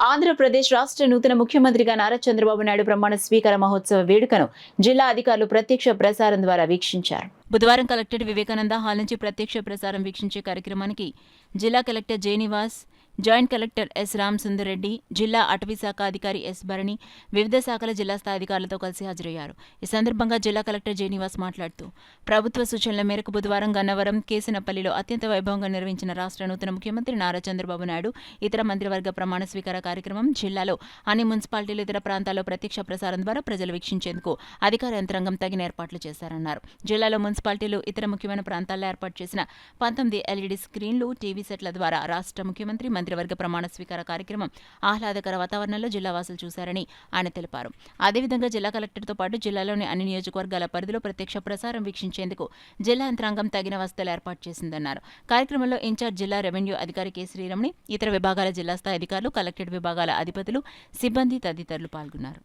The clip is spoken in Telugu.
ఆంధ్రప్రదేశ్ రాష్ట్ర నూతన ముఖ్యమంత్రిగా నారా చంద్రబాబు నాయుడు ప్రమాణ స్వీకార మహోత్సవ వేడుకను జిల్లా అధికారులు ప్రత్యక్ష ప్రసారం ద్వారా వీక్షించారు. బుధవారం కలెక్టర్ వివేకానంద హాల్ నుంచి ప్రత్యక్ష ప్రసారం వీక్షించే కార్యక్రమానికి జిల్లా కలెక్టర్ జేనివాస్, joint collector S Ramasundar Reddy, జిల్లా అటవీ శాఖ అధికారి ఎస్ భరణి, వివిధ శాఖల జిల్లా స్థాయి అధికారులతో కలిసి హాజరయ్యారు. ఈ సందర్భంగా జిల్లా కలెక్టర్ జేనివాస్ మాట్లాడుతూ, ప్రభుత్వ సూచనల మేరకు బుధవారం గన్నవరం, కేసనపల్లిలో అత్యంత వైభవంగా నిర్వహించిన రాష్ట్ర నూతన ముఖ్యమంత్రి నారా చంద్రబాబు నాయుడు ఇతర మంత్రివర్గ ప్రమాణ స్వీకార కార్యక్రమం జిల్లాలో అన్ని మున్సిపాలిటీలు, ఇతర ప్రాంతాల్లో ప్రత్యక్ష ప్రసారం ద్వారా ప్రజలు వీక్షించేందుకు అధికార యంత్రాంగం తగిన ఏర్పాట్లు చేశారన్నారు. జిల్లాలో మున్సిపాలిటీలు, ఇతర ముఖ్యమైన ప్రాంతాల్లో ఏర్పాటు చేసిన 19 ఎల్ఈడీ స్క్రీన్లు, టీవీ సెట్ల ద్వారా రాష్ట్ర ముఖ్యమంత్రి మంత్రివర్గ ప్రమాణ స్వీకార కార్యక్రమం ఆహ్లాదకర వాతావరణంలో జిల్లావాసులు చూశారని ఆయన తెలిపారు. అదేవిధంగా జిల్లా కలెక్టర్తో పాటు జిల్లాలోని అన్ని నియోజకవర్గాల పరిధిలో ప్రత్యక్ష ప్రసారం వీక్షించేందుకు జిల్లా యంత్రాంగం తగిన వసతులు ఏర్పాటు చేసిందన్నారు. కార్యక్రమంలో ఇన్ఛార్జ్ జిల్లా రెవెన్యూ అధికారి కె శ్రీరమణి, ఇతర విభాగాల జిల్లా స్థాయి అధికారులు, కలెక్టరేట్ విభాగాల అధిపతులు, సిబ్బంది తదితరులు పాల్గొన్నారు.